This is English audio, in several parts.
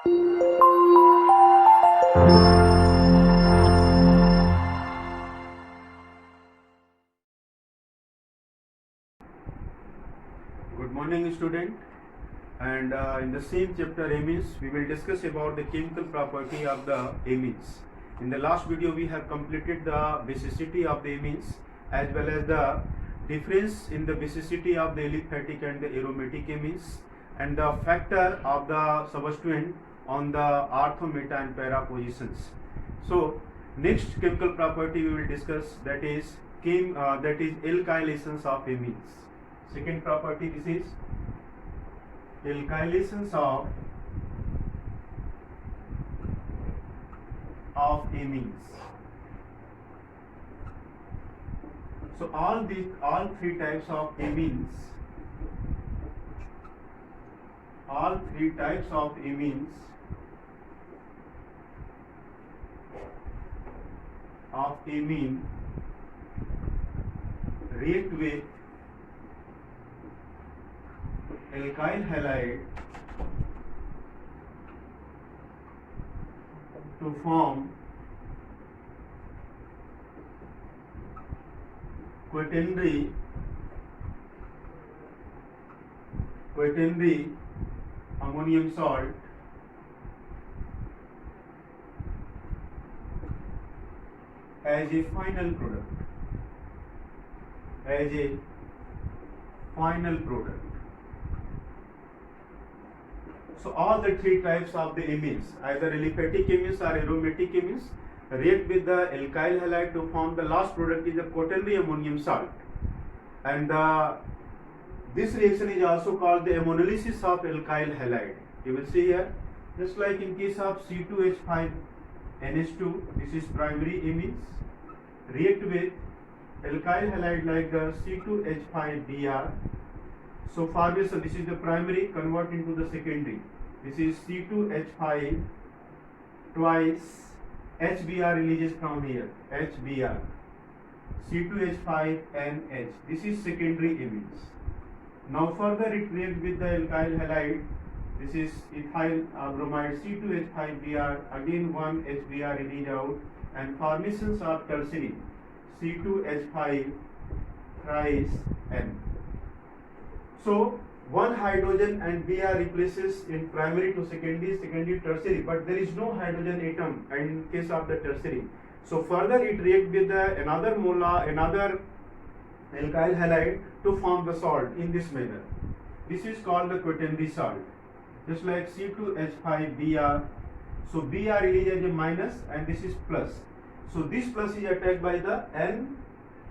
Good morning, student. And in the same chapter amines, we will discuss about the chemical property of the amines. In the last video, we have completed the basicity of the amines as well as the difference in the basicity of the aliphatic and the aromatic amines and the factor of the substituent on the ortho, meta and para positions. So next chemical property we will discuss, that is alkylations of amines. Second property, this is alkylations of amines. So all three types of amines, react with alkyl halide to form quaternary ammonium salt as a final product. So all the three types of the amines, either aliphatic amines or aromatic amines, react with the alkyl halide to form the last product is the quaternary ammonium salt, and this reaction is also called the ammonolysis of alkyl halide. You will see here, just like in case of C2H5NH2, this is primary amines, react with alkyl halide like the C2H5Br. So formation, this is the primary, convert into the secondary. This is C2H5 twice HBr releases from here, HBr, C2H5NH. This is secondary amines. Now further it reacts with the alkyl halide. This is ethyl bromide C2H5Br. Again one HBr release out, and formations of tertiary C2H5 thrice N. So one hydrogen and Br replaces in primary to secondary, tertiary, but there is no hydrogen atom in case of the tertiary. So further it reacts with another alkyl halide to form the salt in this manner. This is called the quaternary salt, just like C2H5Br. So Br releases a minus and this is plus. So this plus is attacked by the N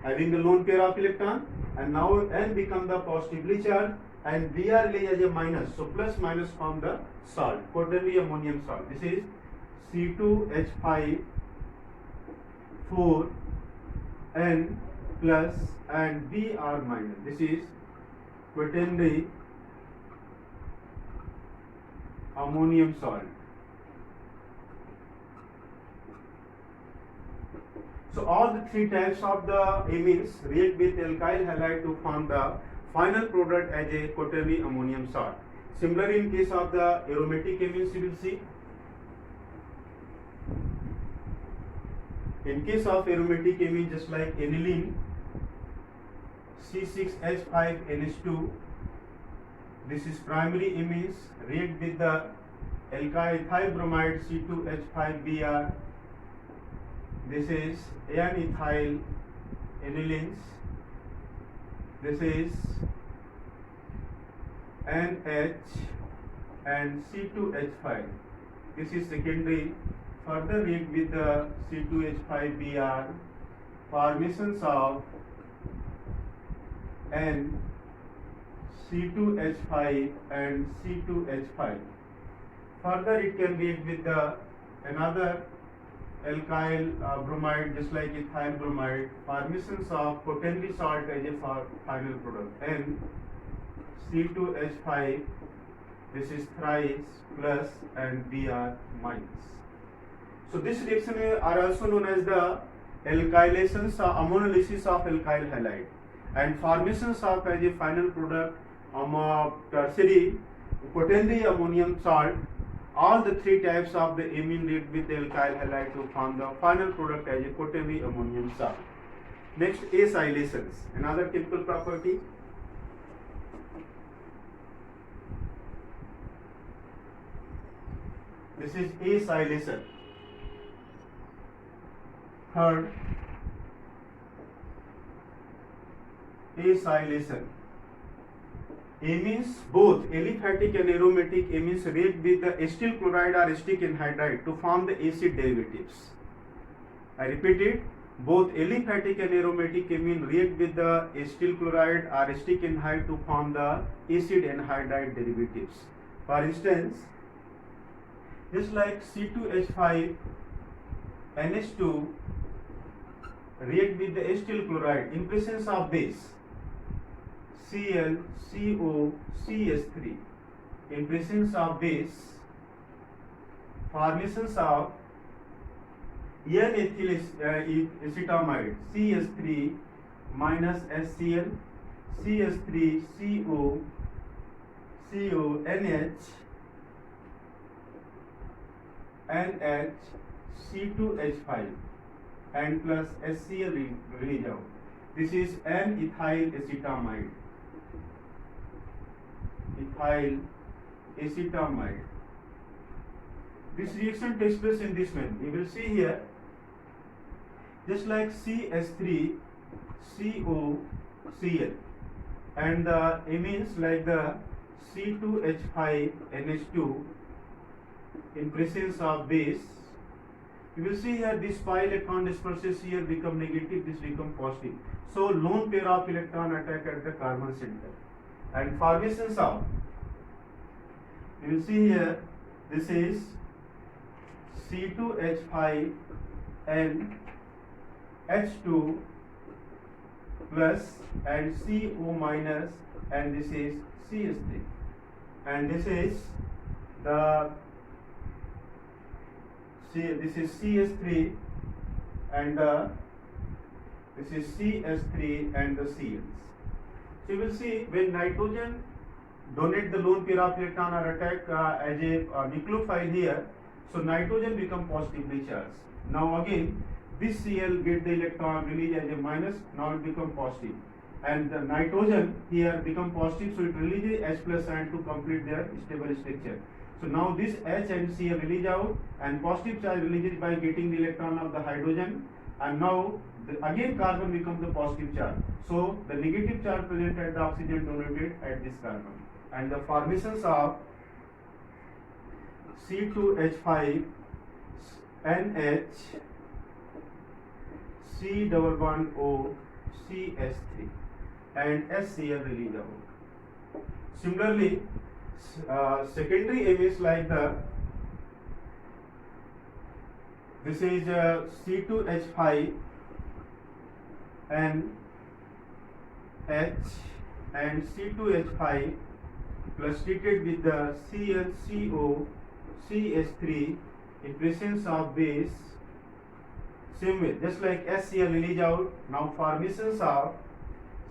having the lone pair of electron, and now N become the positively charged and Br releases a minus. So plus minus form the salt, quaternary ammonium salt. This is C2H5 4N plus and Br minus. This is quaternary ammonium salt. So all the three types of the amines react with alkyl halide to form the final product as a quaternary ammonium salt. Similarly, in case of the aromatic amines, you will see. In case of aromatic amine, just like aniline, C6H5NH2, this is primary amines, react with the alkyl bromide C2H5Br. This is N-ethyl anilines. This is NH and C2H5. This is secondary. Further react with the C2H5Br, formations of N, C2H5 and C2H5. Further it can react with the another alkyl bromide, just like ethyl bromide, formations of quaternary salt as a final product, N, C2H5, this is thrice plus and Br minus. So this reaction are also known as the alkylations, ammonolysis of alkyl halide, and formations of as a final product tertiary quaternary ammonium salt all the three types of the amine react with the alkyl halide to form the final product as a quaternary ammonium salt. Next, acylations, another chemical property. This is acylation. Third, acylation. Amines, both aliphatic and aromatic amines react with the acetyl chloride or acetic anhydride to form the acid derivatives. I repeat it, both aliphatic and aromatic amine react with the acetyl chloride or acetic anhydride to form the acid anhydride derivatives. For instance, just like C2H5 NH2 react with the acetyl chloride in presence of base ClCOCH3, in presence of base formations of N-ethyl acetamide CH3 minus HCl, CH3CO, NH, NH, C2H5 and plus HCl release out. This is N-ethyl acetamide. Ethyl acetamide. This reaction takes place in this manner. You will see here, just like CH3 COCl and the amines like the C2H5 NH2 in presence of base. You will see here this pi electron disperses here become negative, this become positive. So lone pair of electron attack at the carbon center. And formations of, you will see here, this is C2H5 and H2 plus and CO minus, and this is CH3, and this is the this is CH3 and this is CH3 and the Cls. So you will see when nitrogen donate the lone pair of electron or attack as a nucleophile here, so nitrogen become positively charged. Now again this Cl get the electron release as a minus, now it become positive, and the nitrogen here become positive, so it releases H plus ion to complete their stable structure. So now this H and Cl release out, and positive charge releases by getting the electron of the hydrogen, and now again carbon becomes the positive charge. So the negative charge present at the oxygen donated at this carbon, and the formations of C2H5 NH C double bond O CH3 and HCl release out. Similarly, secondary amines like this is C2H5 and H and C2H5 plus treated with the ClCO CH3 in presence of base. Same way, just like HCl release out, now formations of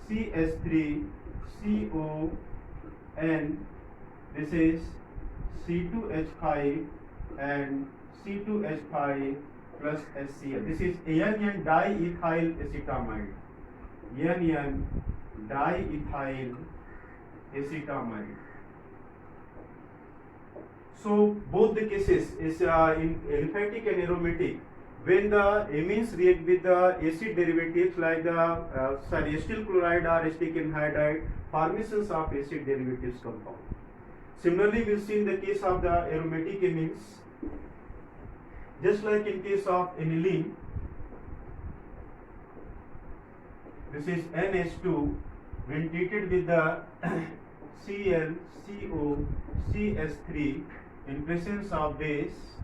CH3 CO and this is C2H5 and C2H5 plus HCl. This is NN diethyl acetamide. NN diethyl acetamide. So both the cases is in aliphatic and aromatic. When the amines react with the acid derivatives like the acetyl chloride or acetic anhydride, formations of acid derivatives compound. Similarly, we will see in the case of the aromatic amines, just like in case of aniline, this is NH2, when treated with the ClCO CH3 in presence of base,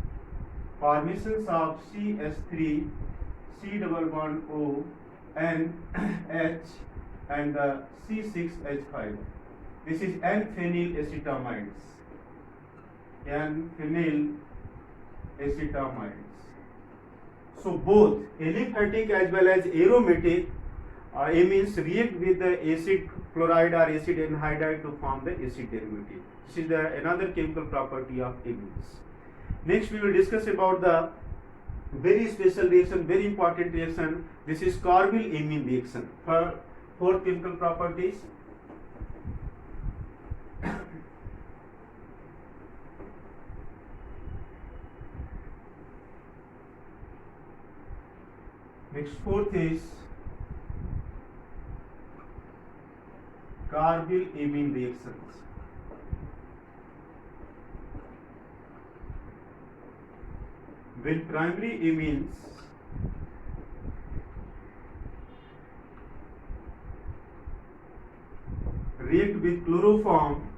formations of CH3 C double bond O and H and the C6H5. This is N-phenyl acetamides. N-phenyl acetamides. So both aliphatic as well as aromatic amines react with the acid chloride or acid anhydride to form the acid derivative. This is another chemical property of amines. Next we will discuss about the very special reaction, very important reaction. This is Carbyl-Amine reaction. For four chemical properties. Next fourth is Carbyl-Amine reactions. When primary amines react with chloroform,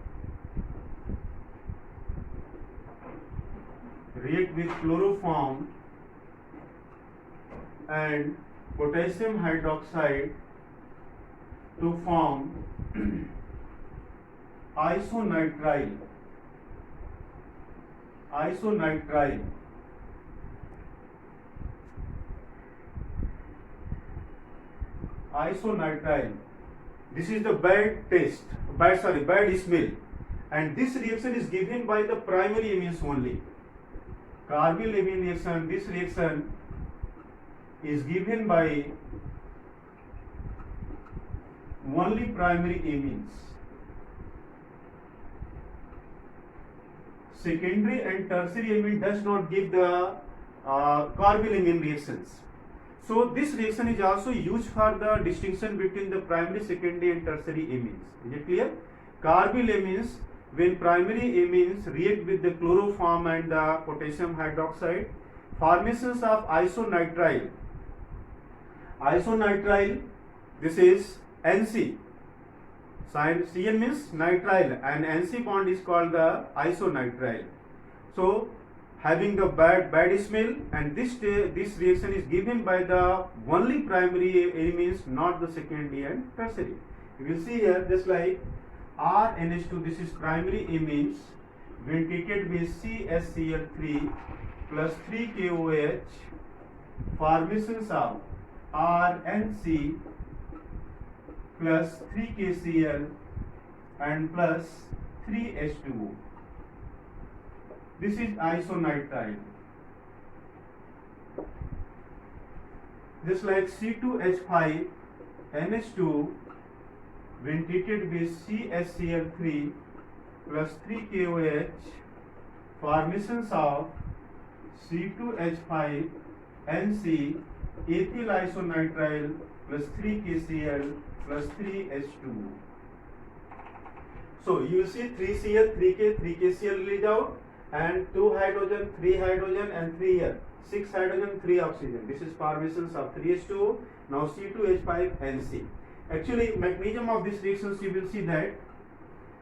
and potassium hydroxide to form isonitrile. This is the bad smell, and this reaction is given by the primary amines only. Carbyl-Amine reaction, this reaction is given by only primary amines. Secondary and tertiary amine does not give the Carbyl-Amine reactions. So this reaction is also used for the distinction between the primary, secondary and tertiary amines. Is it clear? Carbyl-amines, when primary amines react with the chloroform and the potassium hydroxide, formations of isonitrile. This is NC. Cn means nitrile, and NC bond is called the isonitrile. So having the bad smell, and this reaction is given by the only primary amines, not the secondary and tertiary. You will see here, just like RNH2, this is primary amines, when treated with CaCl3 plus 3KOH, formations of RNC plus 3KCl and plus 3H2O. This is isonitrile. Just like C2H5NH2 when treated with CaCl3 plus 3KOH, formations of C2H5NC ethyl isonitrile plus 3KCl plus 3H2O. So you will see 3Cl, 3K, 3KCl released out, and 2 hydrogen, 3 hydrogen and 3 here. 6 hydrogen, 3 oxygen. This is formations of 3H2O. Now C2H5NC. Actually, mechanism of this reactions, you will see that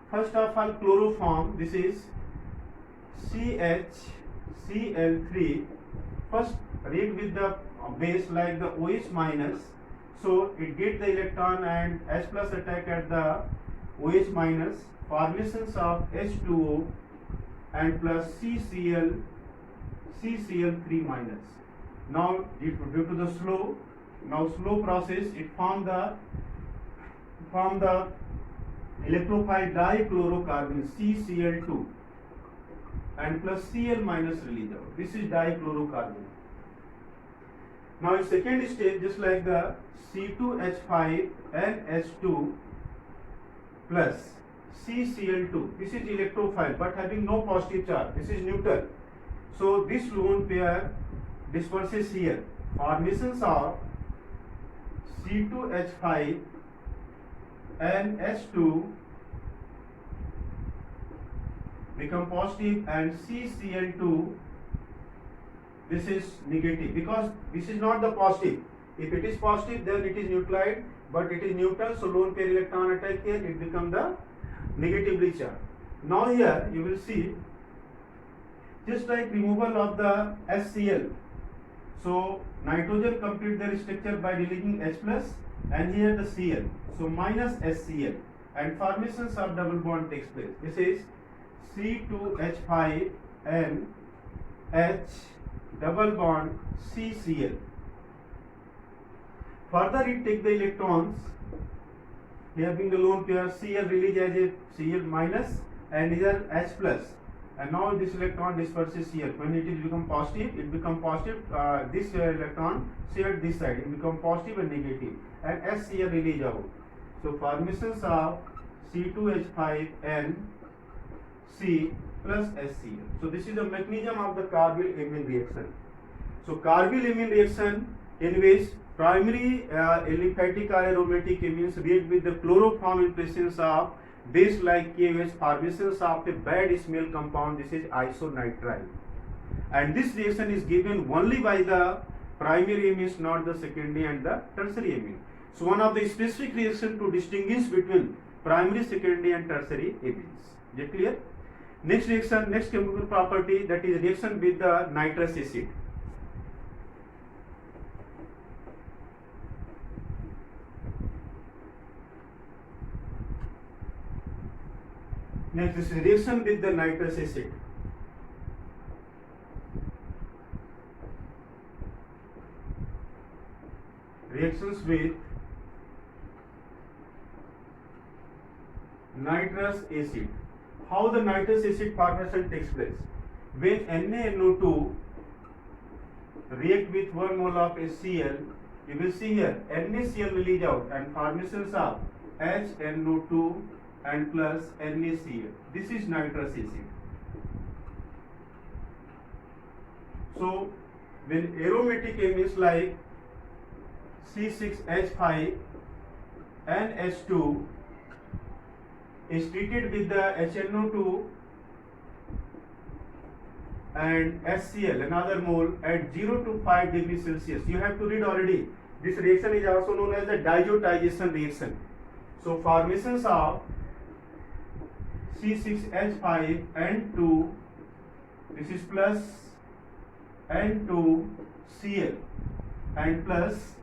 first of all chloroform, this is CHCl3, first react with the base like the OH minus, so it get the electron and H plus attack at the OH minus, formations of H2O and plus CCl3 minus. Now due to the slow process, it form the electrophile dichlorocarbon CCl2 and plus Cl minus release out. This is dichlorocarbon. Now in second stage, just like the C2H5NH2 plus CCl2, this is electrophile but having no positive charge, this is neutral. So this lone pair disperses here. Formations of C2H5NH2 become positive and CCl2, this is negative because this is not the positive. If it is positive, then it is neutralized, but it is neutral, so lone pair electron attack here, it becomes the negatively charged. Now here you will see, just like removal of the HCl, so nitrogen complete their structure by releasing H plus, and here the Cl, so minus HCl, and formations of double bond takes place. This is C2H5NH double bond CCl. Further it take the electrons, here being the lone pair, Cl release as a Cl minus and here H plus, and now this electron disperses here. When it is become positive, it become positive. This electron shared this side, it become positive and negative, and SCl release out. So formations of C2H5N C plus SCl. So this is the mechanism of the carbyl-amine reaction. So carbyl-amine reaction in which primary aliphatic or aromatic amines react with the chloroform in presence of base like KOH, formations of a bad smell compound. This is isonitrile, and this reaction is given only by the primary amines, not the secondary and the tertiary amine. So one of the specific reaction to distinguish between primary, secondary and tertiary amines. Is it clear? Next reaction, next chemical property, that is reaction with the nitrous acid. Next is reaction with the nitrous acid. Reactions with nitrous acid. How the nitrous acid formation takes place? When NaNO2 react with 1 mole of HCl, you will see here NaCl release out and formations of HNO2 and plus NaCl. This is nitrous acid. So when aromatic amines like C6H5 and H2 is treated with the HNO2 and HCl, another mole, at 0 to 5 degrees Celsius. You have to read already. This reaction is also known as the diazotization reaction. So formations of C6H5 N2, this is plus N2Cl, and plus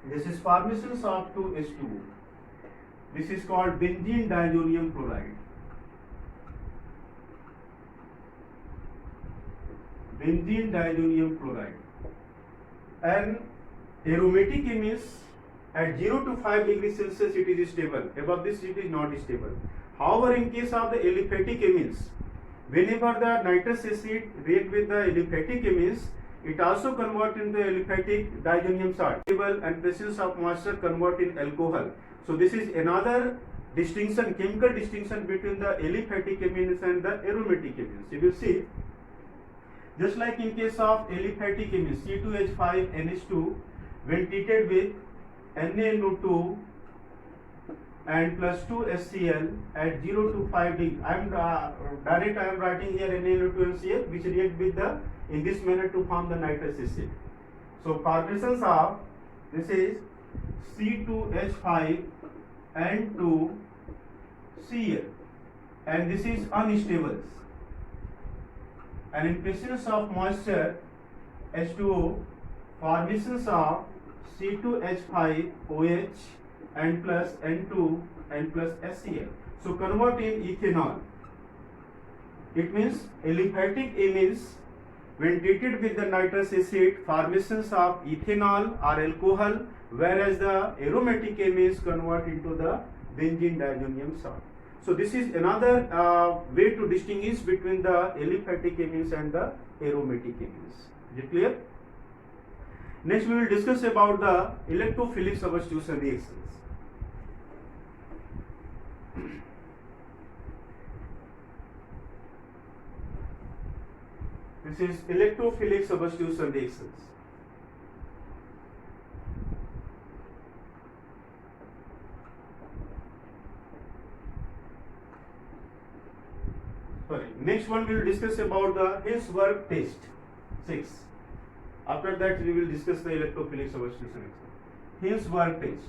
this is formations of 2H2. This is called benzene diazonium chloride. Benzene diazonium chloride. And aromatic amines at 0 to 5 degrees Celsius it is stable. Above this it is not stable. However, in case of the aliphatic amines, whenever the nitrous acid react with the aliphatic amines, it also convert into aliphatic diazonium salt. And presence of moisture convert in alcohol. So this is another distinction, chemical distinction between the aliphatic amines and the aromatic amines. You will see, just like in case of aliphatic amines, C2H5NH2, when treated with NaNO2 and plus 2 HCl at 0 to 5 degree. I am writing here NaNO2 and Cl, which react with the in this manner to form the nitrous acid. So formations of this is C2H5 and 2 Cl, and this is unstable. And in presence of moisture, H2O, formations of C2H5OH and plus N2 and plus HCl. So convert in ethanol. It means aliphatic amines, when treated with the nitrous acid, formations of ethanol or alcohol, whereas the aromatic amines convert into the benzene diazonium salt. So this is another way to distinguish between the aliphatic amines and the aromatic amines. Is it clear? Next we will discuss about the electrophilic substitution reactions. This is electrophilic substitution reactions. Next one we will discuss about the Hillsworth test 6. After that we will discuss the electrophilic substitution reaction. Hillsworth test.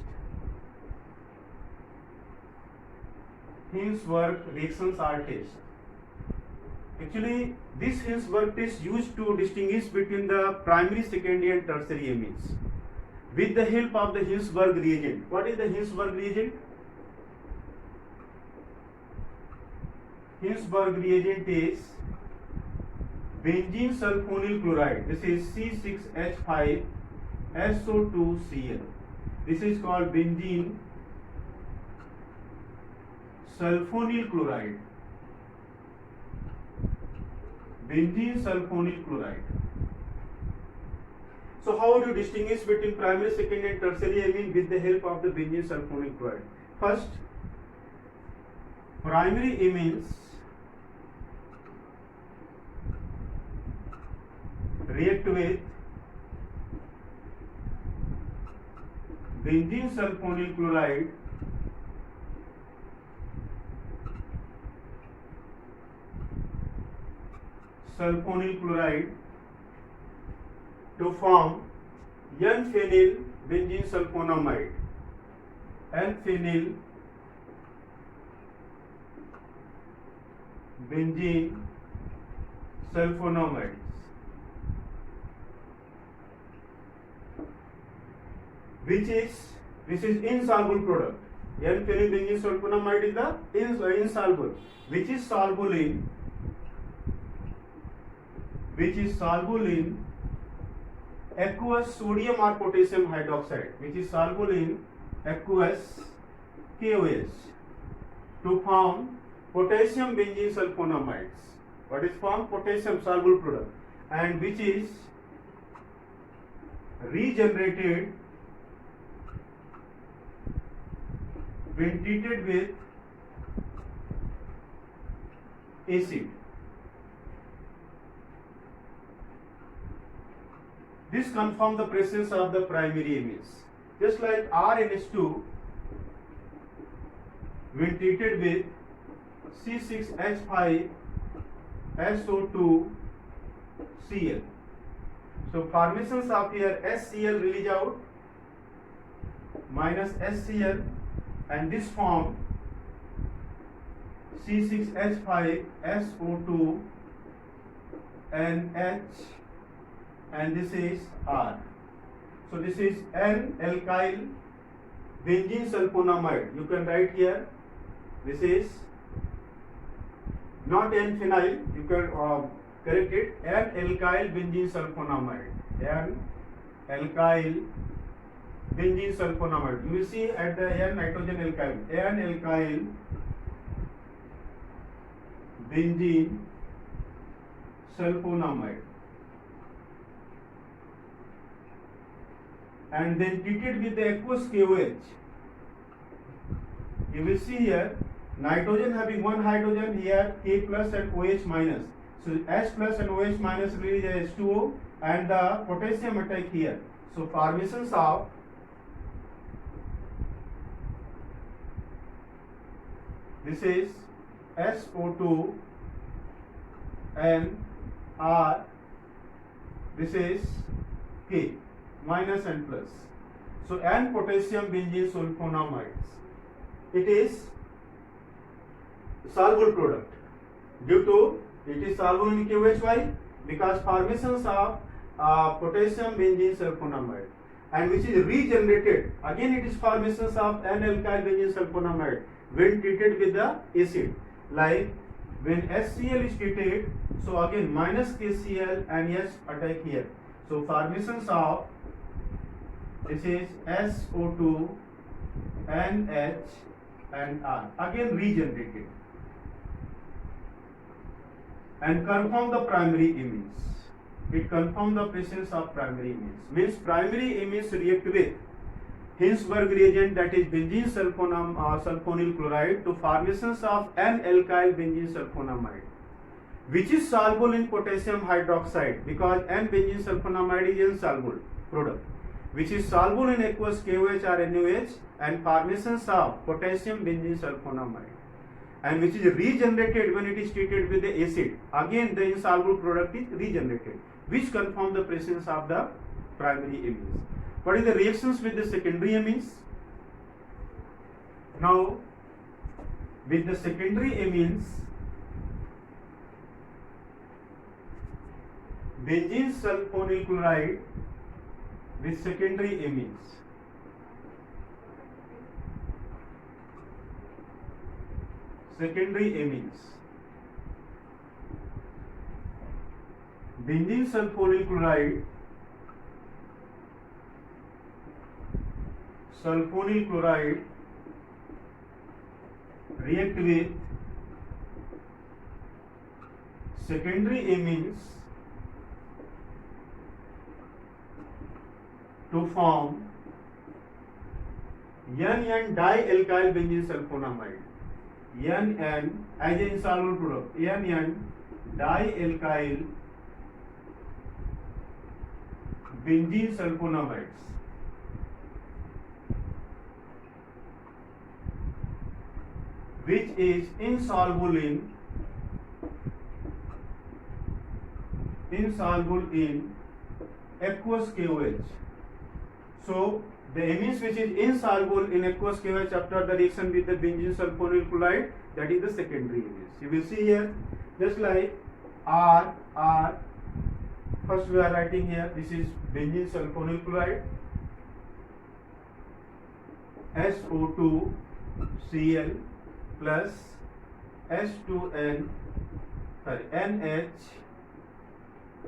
Hillsworth reactions are test. Actually, this Hillsworth test used to distinguish between the primary, secondary and tertiary amines with the help of the Hillsworth reagent. What is the Hillsworth reagent? Hillsworth reagent is benzene sulfonyl chloride. This is C6H5SO2Cl. This is called benzene sulfonyl chloride. benzene sulfonyl chloride. So how do you distinguish between primary, secondary and tertiary amine with the help of the benzene sulfonyl chloride? First, primary amines react with benzene sulfonyl chloride to form N-phenyl benzene sulfonamide. N-phenyl benzene sulfonamides. This is insoluble product. N-phenyl benzene sulfonamide is the insoluble, which is soluble in aqueous sodium or potassium hydroxide, which is soluble in aqueous KOH to form potassium benzene sulfonamides. What is formed? Potassium soluble product, and which is regenerated when treated with acid. This confirms the presence of the primary amines. Just like RNH2, when treated with C6H5SO2Cl. So formations of here HCl release out minus HCl, and this form C6H5SO2 and H, and this is R. So this is N-alkyl benzene sulfonamide. You can write here, this is not N-phenyl, you can correct it, N-alkyl benzene sulfonamide. N-alkyl benzene sulfonamide. You will see at the N nitrogen alkyl, N-alkyl benzene sulfonamide, and then treated with the aqueous KOH. You will see here nitrogen having one hydrogen, here K plus and OH minus. So H plus and OH minus release H2O, and the potassium attack here. So formations of this is SO2 and R, this is K minus and plus. So N potassium benzene sulfonamides. It is soluble product due to it is soluble in KOH. Because formations of potassium benzene sulfonamide, and which is regenerated, again it is formations of N-alkyl benzene sulfonamide when treated with the acid, like when HCl is treated, so again minus KCl and H attack here. So formations of this is SO2 and H and R, again regenerated, and confirm the primary amines. It confirms the presence of primary amines. Means primary amines react with Hinsberg reagent, that is benzene sulfonyl chloride, to formations of N-alkyl benzene sulfonamide, which is soluble in potassium hydroxide, because N-benzene sulfonamide is insoluble product, which is soluble in aqueous KOH or NaOH, and formations of potassium benzene sulfonamide, and which is regenerated when it is treated with the acid. Again the insoluble product is regenerated, which confirm the presence of the primary amines. What is the reactions with the secondary amines? Now with the secondary amines, benzene sulfonyl chloride with secondary amines. Secondary amines. Benzene sulfonyl chloride, sulfonyl chloride react with secondary amines to form NN dialkyl benzene sulfonamide. NN as an insoluble product. NN dialkyl benzene sulfonamides. Which is insoluble in aqueous KOH. So the amines which is insoluble in aqueous KOH after the reaction with the benzene sulfonyl chloride, that is the secondary amines. You will see here just like R. First we are writing here, this is benzene sulfonyl chloride, SO2Cl plus NH,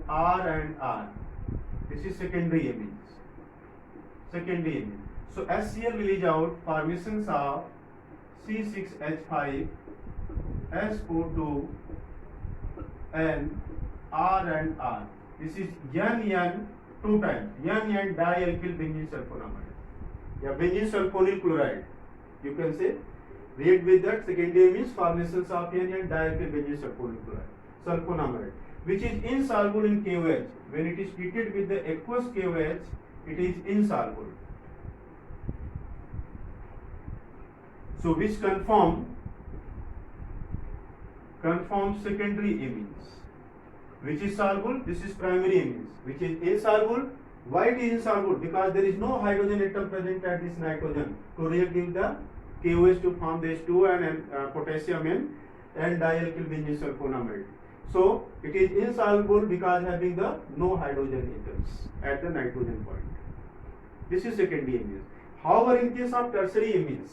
R and R. This is secondary amines. So HCl will leach out formations of C6H5, SO2, N, R and R. This is NN 2 times, NN dialkyl benzene sulfonamide. Yeah, benzene sulfonyl chloride. You can say react with that secondary amines formations of NN dialkyl benzene sulfonamide, which is insoluble in KOH. When it is treated with the aqueous KOH, it is insoluble. So which conform secondary amines. Which is soluble? This is primary amines. Which is insoluble? Why it is insoluble? Because there is no hydrogen atom present at this nitrogen to react with the KOH to form the H2 and potassium and dialkyl benzene sulfonamide. So it is insoluble because having the no hydrogen atoms at the nitrogen point. This is secondary amines. However, in case of tertiary amines,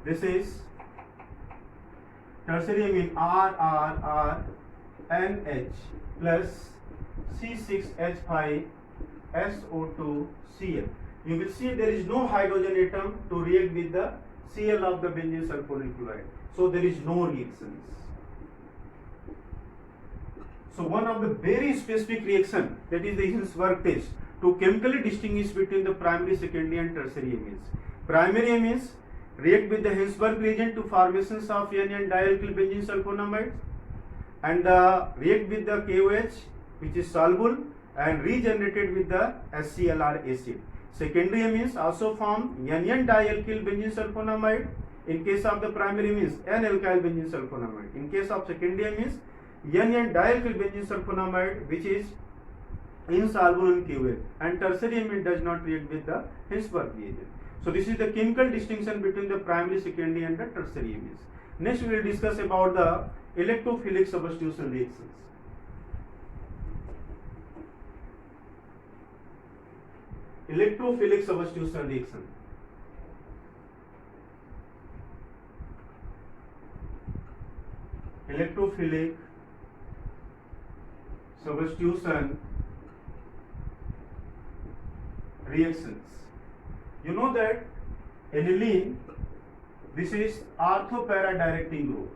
this is tertiary amine RRR NH plus C6H5 SO2 Cl. You will see there is no hydrogen atom to react with the Cl of the benzene sulfonyl chloride. So there is no reactions. So one of the very specific reaction, that is the Hinsberg test, to chemically distinguish between the primary, secondary and tertiary amines. Primary amines react with the Hinsberg reagent to formations of NN dialkyl benzene sulfonamide and react with the KOH which is soluble and regenerated with the HClR acid. Secondary amines also form NN dialkyl benzene sulfonamide. In case of the primary amines, N-alkyl benzene sulfonamide. In case of secondary amines, NN dialkyl benzene sulfonamide, which is insoluble in KOH, and tertiary amine does not react with the Hinsberg reagent. So this is the chemical distinction between the primary, secondary and the tertiary amines. Next we will discuss about the electrophilic substitution reactions. Electrophilic substitution reaction. Electrophilic substitution reactions. You know that aniline, this is orthopara directing group.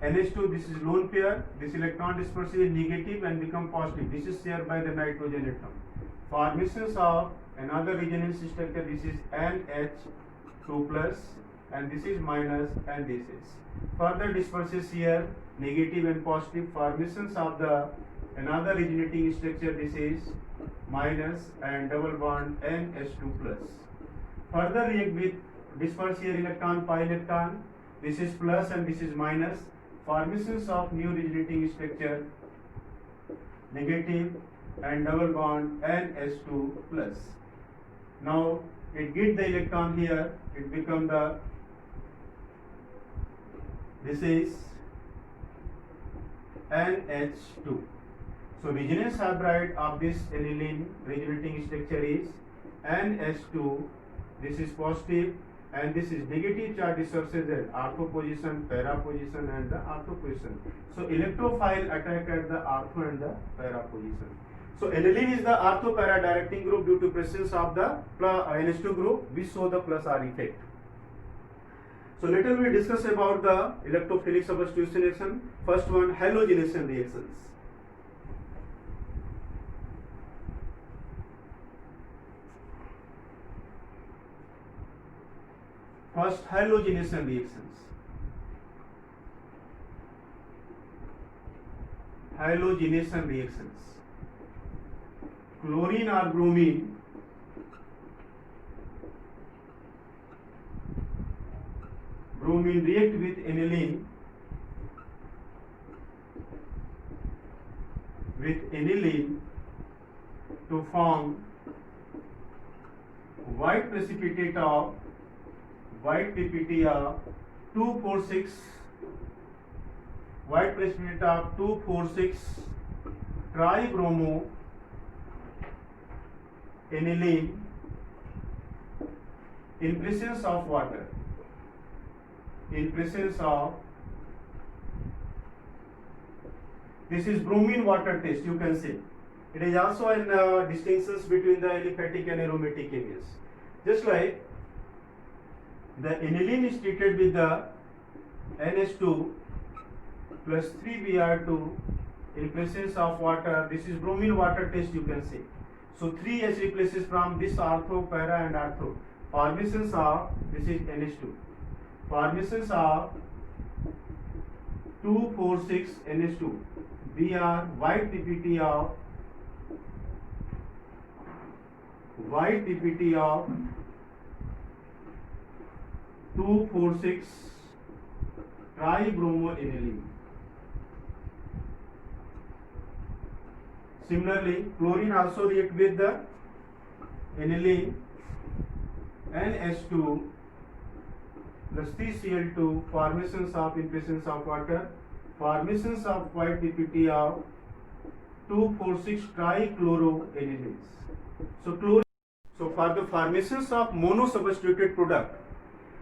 NH2, this is lone pair, this electron dispersion is negative and become positive. This is shared by the nitrogen atom. Formations of another resonance structure, this is NH2 plus and this is minus and this is. Further disperses here negative and positive. Formations of the another resonating structure, this is minus and double bond NH2 plus. Further react with disperse here electron, pi electron, this is plus and this is minus. Formations of new resonating structure negative and double bond NH2 plus. Now it get the electron here, it become the, this is NH2. So resonance hydride of this aniline resonating structure is NH2, this is positive and this is negative charge resources at ortho position, para position and the ortho position. So electrophile attack at the ortho and the para position. So aniline is the ortho para directing group due to presence of the NH2 group, we show the plus R effect. So later we discuss about the electrophilic substitution reaction. First one, halogenation reactions. First, halogenation reactions. Halogenation reactions. Chlorine or bromine react with aniline to form white precipitate of white PPT of 246, white precipitate of 246 tribromo aniline in presence of water. In presence of, this is bromine water test, you can see. It is also in distinctions between the aliphatic and aromatic areas. Just like the aniline is treated with the NH2 plus 3Br2 in presence of water. This is bromine water test, you can see. So 3H replaces from this ortho, para and ortho. Formations of, this is NH2. Formations of 246 NH2. Br white PPT of 246 tribromoaniline. Similarly, chlorine also react with the aniline NH2 plus 3Cl2, formations of in presence of water, formations of white PPT of 246 trichloroanilines. So for the formations of monosubstituted product,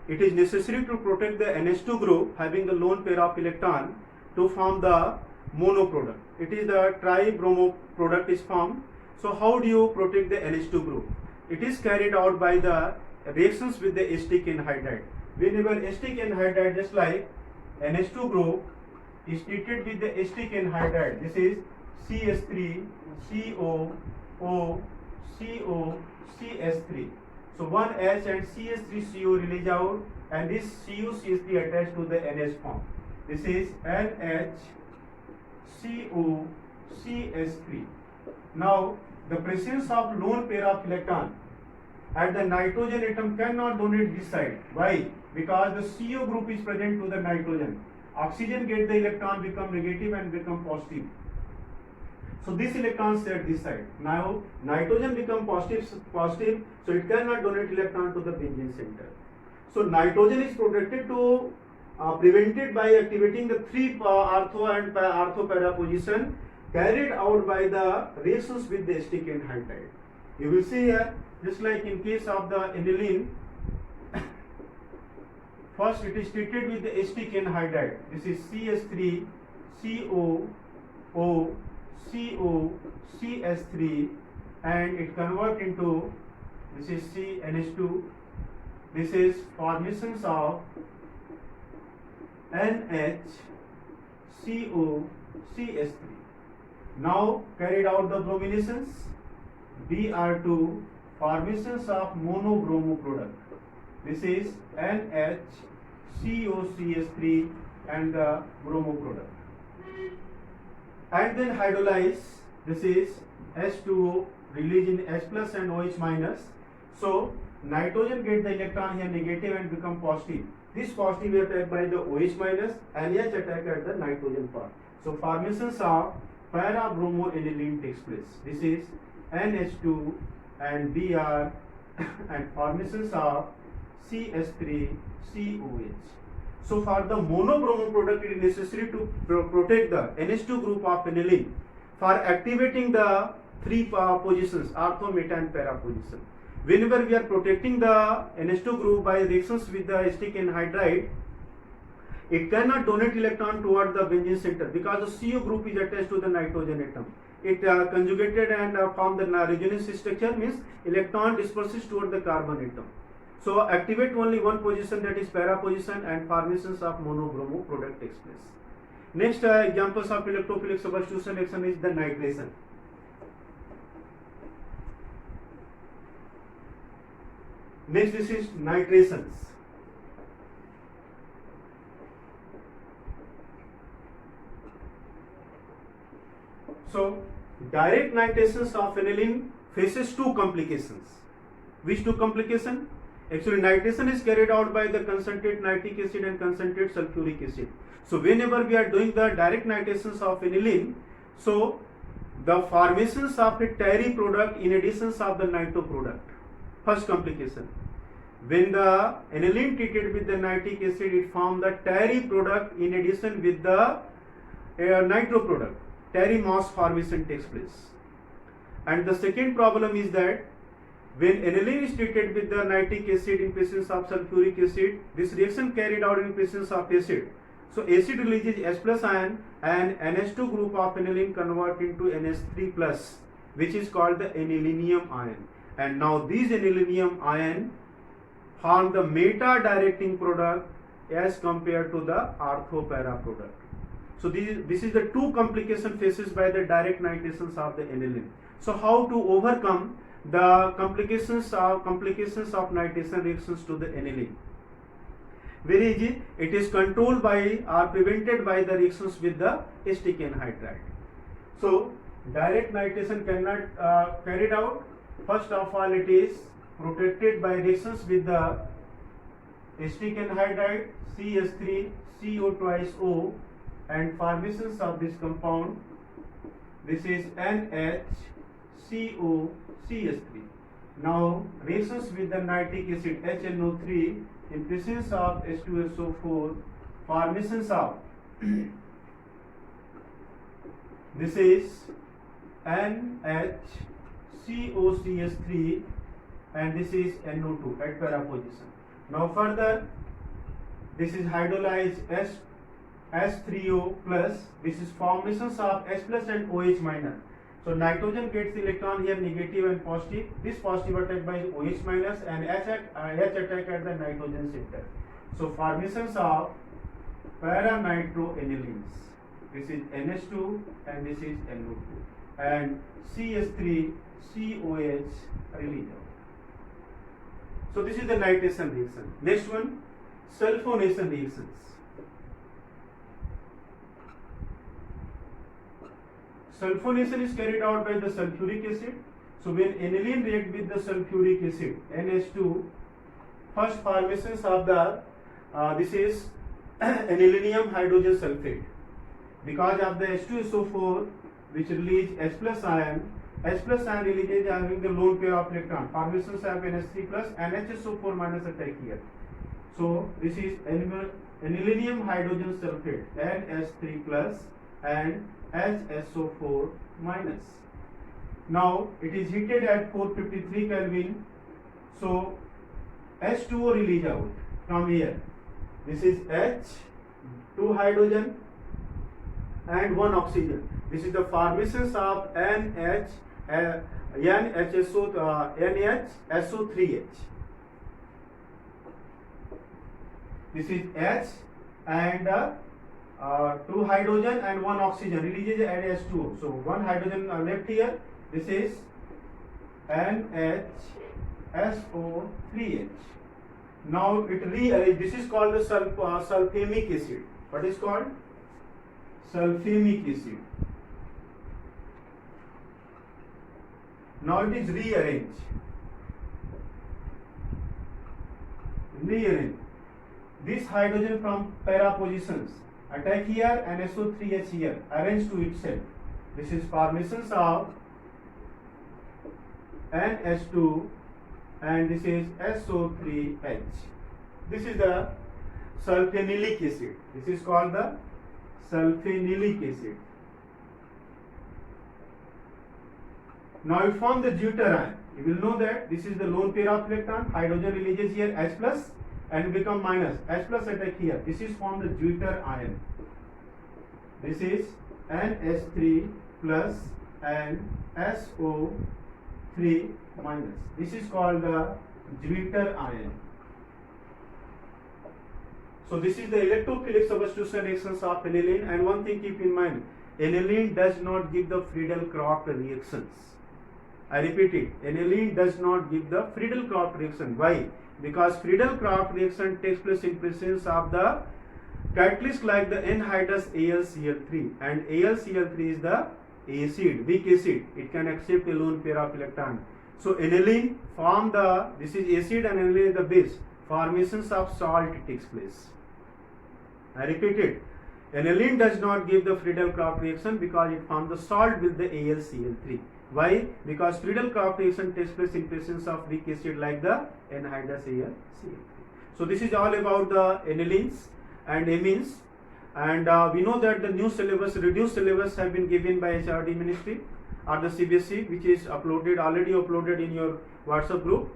it is necessary to protect the NH2 group having the lone pair of electron to form the mono product. It is the tribromo product is formed. So how do you protect the NH2 group? It is carried out by the reactions with the acetic anhydride. Whenever acetic anhydride, just like NH2 group is treated with the acetic anhydride, this is CS3 CO O CO CS3. So one H and CS3CO release out, and this CuCS3 attached to the NH form. This is NHCOCS3. Now the presence of lone pair of electron at the nitrogen atom cannot donate this side. Why? Because the CO group is present to the nitrogen. Oxygen get the electron, become negative and become positive. So this electron stay at this side. Now nitrogen become positive, so it cannot donate electron to the benzene center. So nitrogen is protected to prevented by activating the three ortho and ortho para position carried out by the reactions with the acetic anhydride. You will see here, just like in case of the aniline, first it is treated with the acetic anhydride. This is CS3 CO O CO CS3, and it convert into, this is CNH2. This is formations of NHCO CS3. Now carried out the brominations, Br2, formations of monobromo product. This is NHCOCS3 and the bromo product. And then hydrolyze, this is H2O, release in H plus and OH minus. So nitrogen get the electron here negative and become positive. This positive attack by the OH minus and H attack at the nitrogen part. So formations of para-bromoaniline takes place. This is NH2 and Br and formations of CS3 COH. So for the monobromo product, it is necessary to protect the NH2 group of aniline for activating the three positions, ortho, meta and para position. whenever we are protecting the NH2 group by reactions with the acetic anhydride, it cannot donate electron toward the benzene center because the CO group is attached to the nitrogen atom. It conjugated and formed the resonance structure, means electron disperses toward the carbon atom. So activate only one position, that is para position, and formations of mono-bromo product takes place. Next examples of electrophilic substitution reaction is the nitration. Next, this is nitrations. So direct nitrations of aniline faces two complications. Which two complications? Actually, nitration is carried out by the concentrate nitric acid and concentrate sulfuric acid. So whenever we are doing the direct nitrations of aniline, so the formations of a tarry product in addition of the nitro product. First complication. When the aniline treated with the nitric acid, it formed the tarry product in addition with the nitro product. Tarry mass formation takes place. And the second problem is that when aniline is treated with the nitric acid in presence of sulfuric acid, this reaction carried out in presence of acid. So acid releases H plus ion and NH2 group of aniline convert into NH3 plus, which is called the anilinium ion. And now these anilinium ion form the meta directing product as compared to the ortho para product. So this is the two complication faces by the direct nitrations of the aniline. So how to overcome the complications of nitration reactions to the aniline? Very easy. It is controlled by or prevented by the reactions with the acetic anhydride. So direct nitration cannot carried out. First of all, it is protected by reactions with the acetic anhydride CH3 CO twice O and formations of this compound. This is NHCO CH3. Now reactions with the nitric acid HNO3 in presence of H2SO4, formations of this is NHCOCH3 and this is NO2 at para position. Now further, this is hydrolyzed S3O plus, this is formations of H plus and OH minus. So nitrogen gets the electron here negative and positive. This positive attack by OH minus and H attack at the nitrogen center. So formations of para-nitroanilines. This is NH2 and this is NO2 and CH3COH release out. So this is the nitration reaction. Next one, sulfonation reactions. Sulfonation is carried out by the sulfuric acid. So when aniline react with the sulfuric acid NH2, first formations of the this is anilinium hydrogen sulfate. Because of the H2SO4 which release H plus ion releases having the lone pair of electron. Formations have NH3 plus and HSO4 minus attack here. So this is anilinium hydrogen sulfate NH3 plus and HSO4 minus. Now it is heated at 453 Kelvin. So H2O release out from here. This is H, 2 hydrogen and 1 oxygen. This is the formations of NHSO3H. This is H and 2 hydrogen and 1 oxygen releases at H2O. So 1 hydrogen left here. This is NHSO3H. Now it rearranges. This is called the sulfamic acid. What is called? Sulfamic acid. Now it is rearranged. This hydrogen from para positions attack here and SO3H here, arrange to itself. This is formations of NH2 and this is SO3H. This is the sulfanilic acid. This is called the sulfanilic acid. Now you form the deuterion. You will know that this is the lone pair of electron. Hydrogen releases here H plus and become minus. H plus attack here. This is formed the deuterion. This is NH3 plus and SO3 minus. This is called the deuterion. So this is the electrophilic substitution reactions of aniline, and one thing keep in mind, aniline does not give the Friedel-Crafts reactions. I repeat it, aniline does not give the Friedel-Crafts reaction. Why? Because Friedel-Crafts reaction takes place in presence of the catalyst like the anhydrous AlCl3, and AlCl3 is the acid, weak acid. It can accept a lone pair of electron. So aniline form the, this is acid and aniline is the base. Formations of salt takes place. I repeat it. Aniline does not give the Friedel-Crafts reaction because it forms the salt with the AlCl3. Why? Because Friedel-Crafts reaction takes place in presence of weak acid like the anhydrous AlCl3. So this is all about the anilines and amines, and we know that the new syllabus, reduced syllabus have been given by HRD Ministry or the CBSE, which is already uploaded in your WhatsApp group.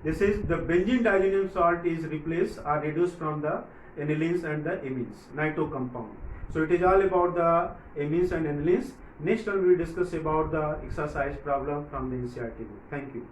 This is the benzene dialuminum salt is replaced or reduced from the anilines and the amines, nitro compound. So it is all about the amines and anilines. Next time we will discuss about the exercise problem from the NCERT book. Thank you.